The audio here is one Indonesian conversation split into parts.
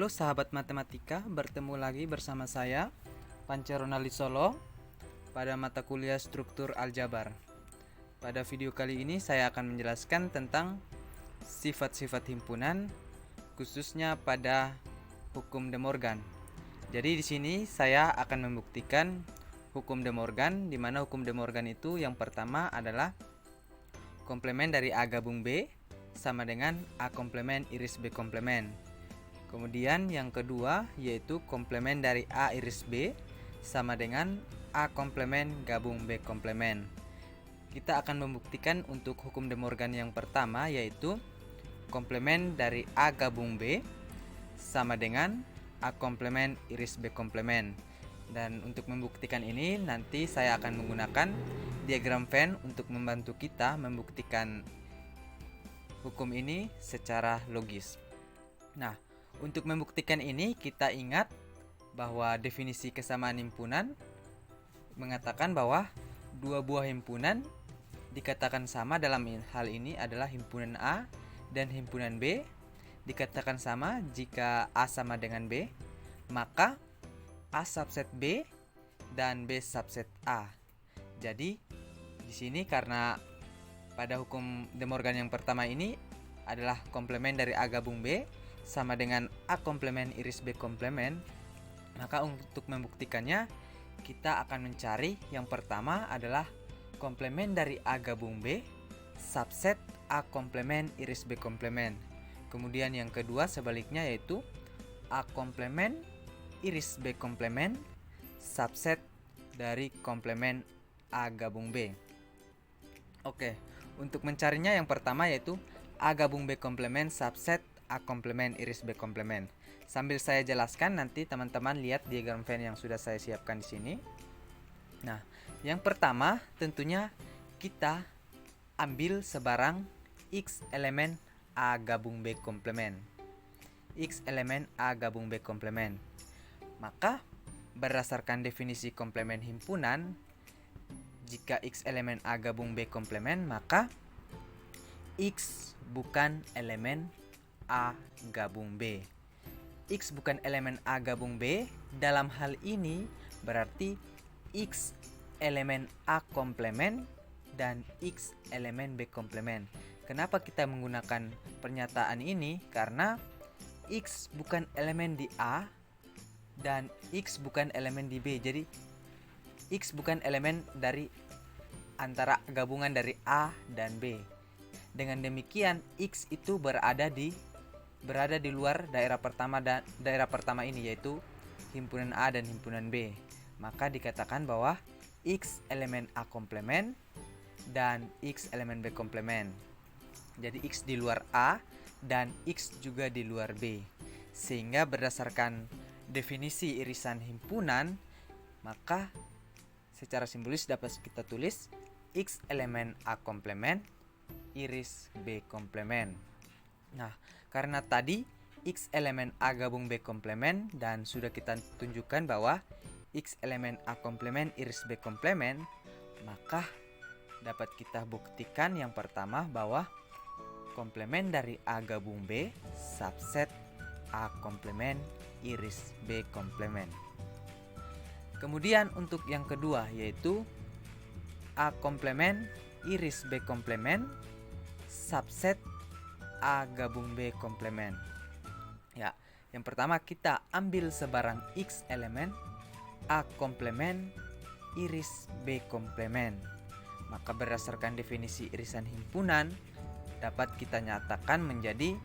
Halo sahabat matematika, bertemu lagi bersama saya Pancaronali Solo pada mata kuliah struktur aljabar. Pada video kali ini saya akan menjelaskan tentang sifat-sifat himpunan, khususnya pada hukum De Morgan. Jadi di sini saya akan membuktikan hukum De Morgan, di mana hukum De Morgan itu yang pertama adalah komplemen dari A gabung B sama dengan A komplemen iris B komplemen. Kemudian yang kedua yaitu komplemen dari A iris B sama dengan A komplemen gabung B komplemen. Kita akan membuktikan untuk hukum De Morgan yang pertama yaitu komplemen dari A gabung B sama dengan A komplemen iris B komplemen. Dan untuk membuktikan ini nanti saya akan menggunakan diagram Venn untuk membantu kita membuktikan hukum ini secara logis. Nah, untuk membuktikan ini kita ingat bahwa definisi kesamaan himpunan mengatakan bahwa dua buah himpunan dikatakan sama dalam hal ini adalah himpunan A dan himpunan B. Dikatakan sama jika A sama dengan B, maka A subset B dan B subset A. Jadi di sini karena pada hukum De Morgan yang pertama ini adalah komplemen dari A gabung B sama dengan A komplemen iris B komplemen, maka untuk membuktikannya kita akan mencari yang pertama adalah komplemen dari A gabung B subset A komplemen iris B komplemen. Kemudian yang kedua sebaliknya yaitu A komplemen iris B komplemen subset dari komplemen A gabung B. Oke, untuk mencarinya yang pertama yaitu A gabung B komplemen subset A komplemen iris B komplemen. Sambil saya jelaskan nanti teman-teman lihat diagram Venn yang sudah saya siapkan di sini. Nah, yang pertama tentunya kita ambil sebarang X elemen A gabung B komplemen. X elemen A gabung B komplemen. Maka berdasarkan definisi komplemen himpunan, jika X elemen A gabung B komplemen, maka X bukan elemen A gabung B. X bukan elemen A gabung B. Dalam hal ini berarti X elemen A komplemen dan X elemen B komplemen. Kenapa kita menggunakan pernyataan ini? Karena X bukan elemen di A dan X bukan elemen di B. Jadi X bukan elemen dari antara gabungan dari A dan B. Dengan demikian X itu berada di luar daerah pertama ini yaitu himpunan A dan himpunan B. Maka dikatakan bahwa X elemen A komplemen dan X elemen B komplemen. Jadi X di luar A dan X juga di luar B. Sehingga berdasarkan definisi irisan himpunan, maka secara simbolis dapat kita tulis X elemen A komplemen iris B komplemen. Nah, karena tadi X elemen A gabung B komplemen dan sudah kita tunjukkan bahwa X elemen A komplemen iris B komplemen, maka dapat kita buktikan yang pertama bahwa komplemen dari A gabung B subset A komplemen iris B komplemen. Kemudian untuk yang kedua yaitu A komplemen iris B komplemen subset A gabung B komplemen. Ya, yang pertama kita ambil sebarang X elemen A komplemen iris B komplemen. Maka berdasarkan definisi irisan himpunan dapat kita nyatakan menjadi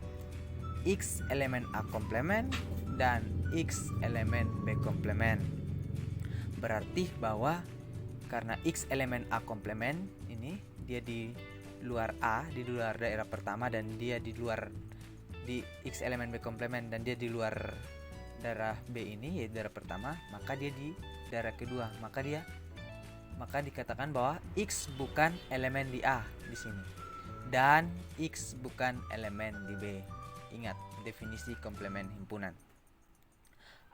X elemen A komplemen dan X elemen B komplemen. Berarti bahwa karena X elemen A komplemen ini dia di luar A, di luar daerah pertama, dan dia di X elemen B komplemen dan dia di luar daerah B ini yaitu daerah pertama, maka dia di daerah kedua. Maka dikatakan bahwa X bukan elemen di A di sini dan X bukan elemen di B. Ingat definisi komplemen himpunan.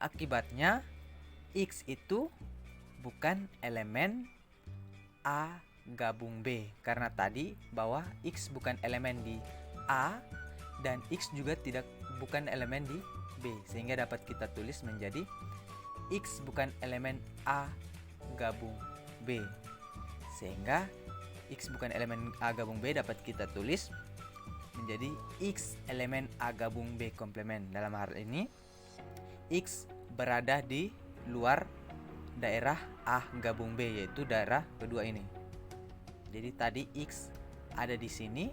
Akibatnya X itu bukan elemen A gabung B karena tadi bahwa X bukan elemen di A dan X juga bukan elemen di B, sehingga dapat kita tulis menjadi X bukan elemen A gabung B, sehingga X bukan elemen A gabung B dapat kita tulis menjadi X elemen A gabung B komplement. Dalam hal ini X berada di luar daerah A gabung B, yaitu daerah kedua ini. Jadi tadi X ada di sini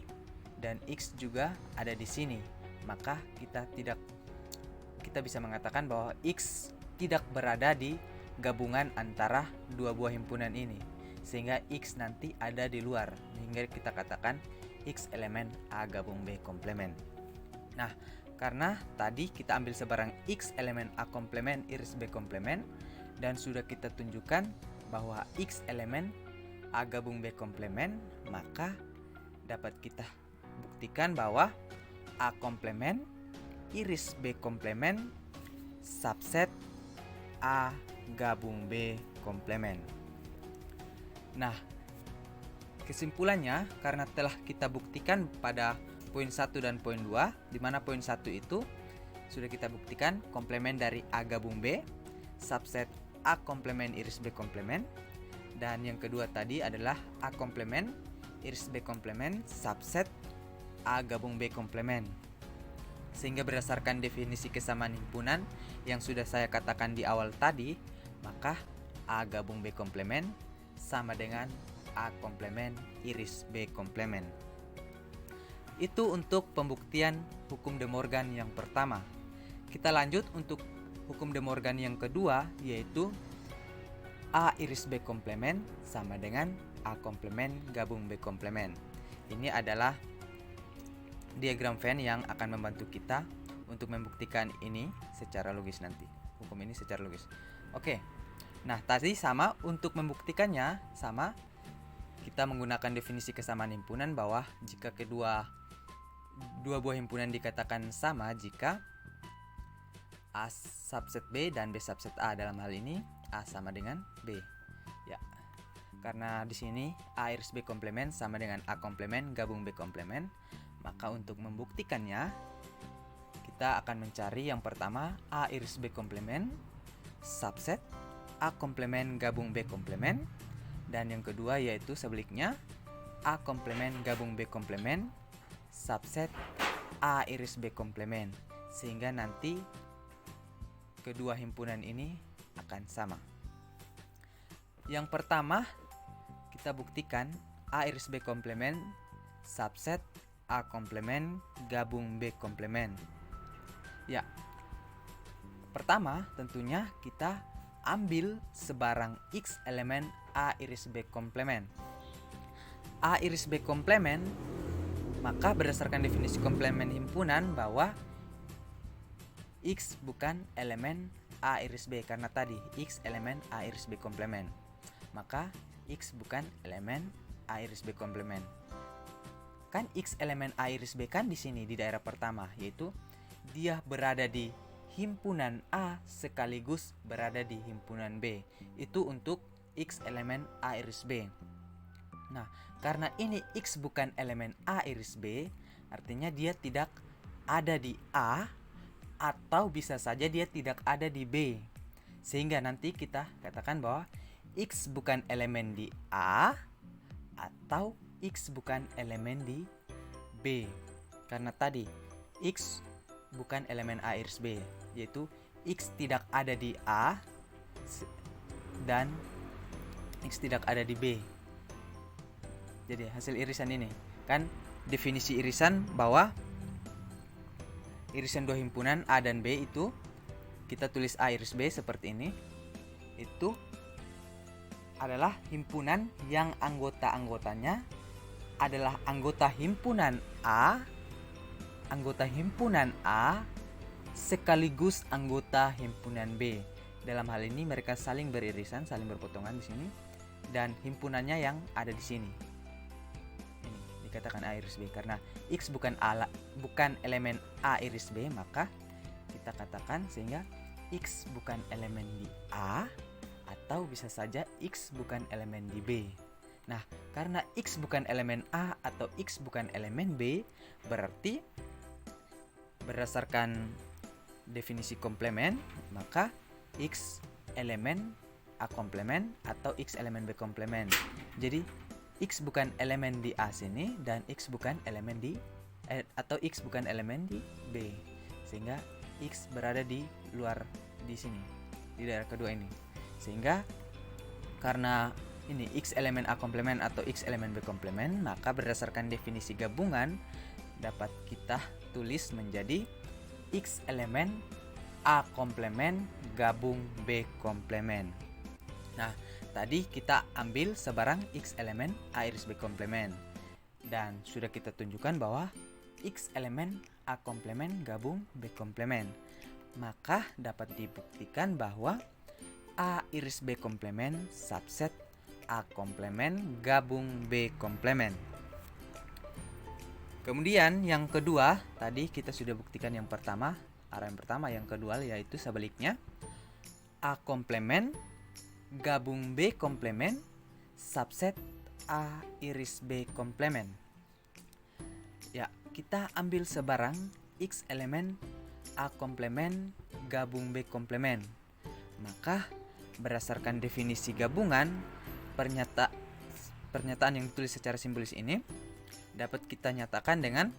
dan X juga ada di sini. Maka kita bisa mengatakan bahwa X tidak berada di gabungan antara dua buah himpunan ini, sehingga X nanti ada di luar, sehingga kita katakan X elemen A gabung B komplement. Nah, karena tadi kita ambil sebarang X elemen A komplement iris B komplement, dan sudah kita tunjukkan bahwa X elemen A gabung B komplement, maka dapat kita buktikan bahwa A komplement iris B komplement subset A gabung B komplement. Nah, kesimpulannya, karena telah kita buktikan pada poin 1 dan poin 2, di mana poin 1 itu sudah kita buktikan komplement dari A gabung B subset A komplement iris B komplement, dan yang kedua tadi adalah A komplement iris B komplement subset A gabung B komplement. Sehingga berdasarkan definisi kesamaan himpunan yang sudah saya katakan di awal tadi, maka A gabung B komplement sama dengan A komplement iris B komplement. Itu untuk pembuktian hukum De Morgan yang pertama. Kita lanjut untuk hukum De Morgan yang kedua, yaitu A iris B komplement sama dengan A komplement gabung B komplement. Ini adalah diagram Venn yang akan membantu kita untuk membuktikan ini secara logis nanti. Hukum ini secara logis. Oke. Nah, tadi sama, untuk membuktikannya sama, kita menggunakan definisi kesamaan himpunan bahwa jika dua buah himpunan dikatakan sama jika A subset B dan B subset A. Dalam hal ini A sama dengan B. Ya. Karena di sini A iris B komplement sama dengan A komplement gabung B komplement, maka untuk membuktikannya kita akan mencari yang pertama A iris B komplement subset A komplement gabung B komplement, dan yang kedua yaitu sebaliknya A komplement gabung B komplement subset A iris B komplement, sehingga nanti kedua himpunan ini akan sama. Yang pertama kita buktikan A iris B komplement subset A komplement gabung B komplement. Ya, pertama tentunya kita ambil sebarang X elemen A iris B komplement. A iris B komplement, maka berdasarkan definisi komplement himpunan bahwa X bukan elemen A iris B, karena tadi X elemen A iris B komplement. Maka X bukan elemen A iris B komplement. Kan X elemen A iris B kan di sini di daerah pertama, yaitu dia berada di himpunan A sekaligus berada di himpunan B. Itu untuk X elemen A iris B. Nah, karena ini X bukan elemen A iris B, artinya dia tidak ada di A, atau bisa saja dia tidak ada di B. Sehingga nanti kita katakan bahwa X bukan elemen di A atau X bukan elemen di B. Karena tadi X bukan elemen A iris B, yaitu X tidak ada di A dan X tidak ada di B. Jadi hasil irisan ini kan definisi irisan bahwa irisan dua himpunan A dan B itu kita tulis A iris B seperti ini. Itu adalah himpunan yang anggota-anggotanya adalah anggota himpunan A sekaligus anggota himpunan B. Dalam hal ini mereka saling beririsan, saling berpotongan di sini, dan himpunannya yang ada di sini. Ini dikatakan A iris B karena X bukan elemen A iris B, maka kita katakan sehingga X bukan elemen di A, atau bisa saja X bukan elemen di B. Nah, karena X bukan elemen A atau X bukan elemen B, berarti berdasarkan definisi komplement, maka X elemen A komplement atau X elemen B komplement. Jadi X bukan elemen di A sini dan X bukan elemen di atau X bukan elemen di B, sehingga X berada di luar di sini, di daerah kedua ini. Sehingga karena ini X elemen A komplement atau X elemen B komplement, maka berdasarkan definisi gabungan dapat kita tulis menjadi X elemen A komplement gabung B komplement. Nah, tadi kita ambil sebarang X elemen A iris B komplement, dan sudah kita tunjukkan bahwa X elemen A komplement gabung B komplement. Maka dapat dibuktikan bahwa A iris B komplement subset A komplement gabung B komplement. Kemudian yang kedua, tadi kita sudah buktikan yang pertama, arah yang pertama, yang kedua yaitu sebaliknya. A komplement gabung B komplement subset A iris B komplement. Ya, kita ambil sebarang X elemen A komplement gabung B komplement. Maka berdasarkan definisi gabungan, pernyataan yang ditulis secara simbolis ini dapat kita nyatakan dengan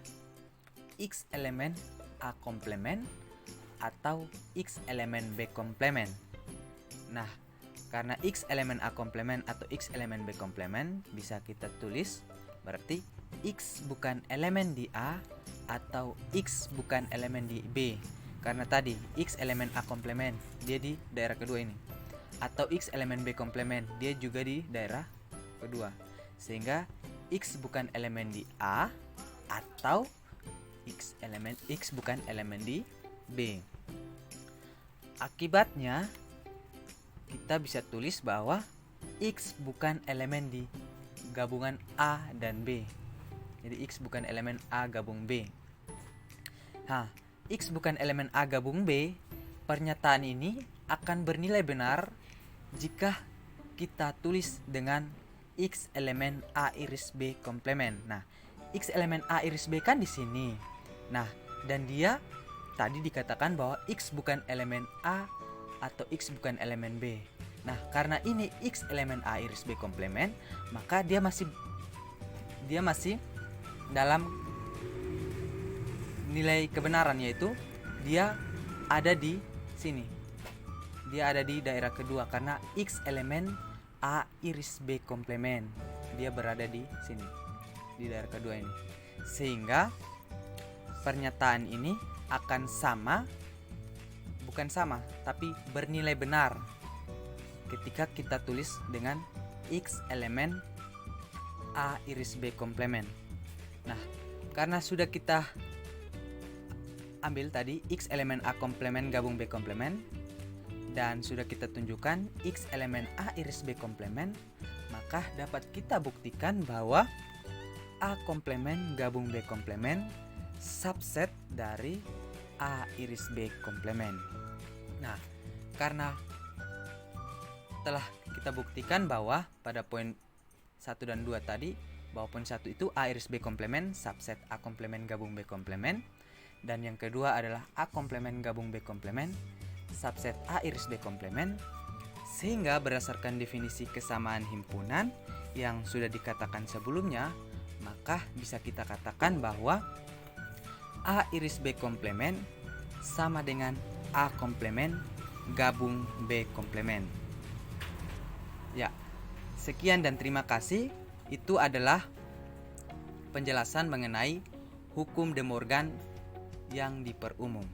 X elemen A komplement atau X elemen B komplement. Nah, karena X elemen A komplement atau X elemen B komplement bisa kita tulis berarti X bukan elemen di A atau X bukan elemen di B. Karena tadi X elemen A komplement dia di daerah kedua ini, atau X elemen B komplement dia juga di daerah kedua, sehingga X bukan elemen di A atau X bukan elemen di B. Akibatnya kita bisa tulis bahwa X bukan elemen di gabungan A dan B. Jadi X bukan elemen A gabung B. Nah, X bukan elemen A gabung B, pernyataan ini akan bernilai benar jika kita tulis dengan X elemen A iris B komplement. Nah, X elemen A iris B kan di sini. Nah, dan dia tadi dikatakan bahwa X bukan elemen A atau X bukan elemen B. Nah, karena ini X elemen A iris B komplement, maka dia masih dalam nilai kebenaran, yaitu dia ada di sini. Dia ada di daerah kedua karena X elemen A iris B komplement. Dia berada di sini, di daerah kedua ini. Sehingga pernyataan ini akan bukan sama, tapi bernilai benar ketika kita tulis dengan X elemen A iris B komplement. Nah, karena sudah kita ambil tadi X elemen A komplement gabung B komplement, dan sudah kita tunjukkan X elemen A iris B komplement, maka dapat kita buktikan bahwa A komplement gabung B komplement subset dari A iris B komplement. Nah, karena telah kita buktikan bahwa pada poin 1 dan 2 tadi, bahwa poin 1 itu A iris B komplement subset A komplement gabung B komplement, dan yang kedua adalah A komplement gabung B komplement subset A iris B komplement, sehingga berdasarkan definisi kesamaan himpunan yang sudah dikatakan sebelumnya, maka bisa kita katakan bahwa A iris B komplement sama dengan A komplement gabung B komplement. Ya, sekian dan terima kasih. Itu adalah penjelasan mengenai hukum De Morgan yang diperumum.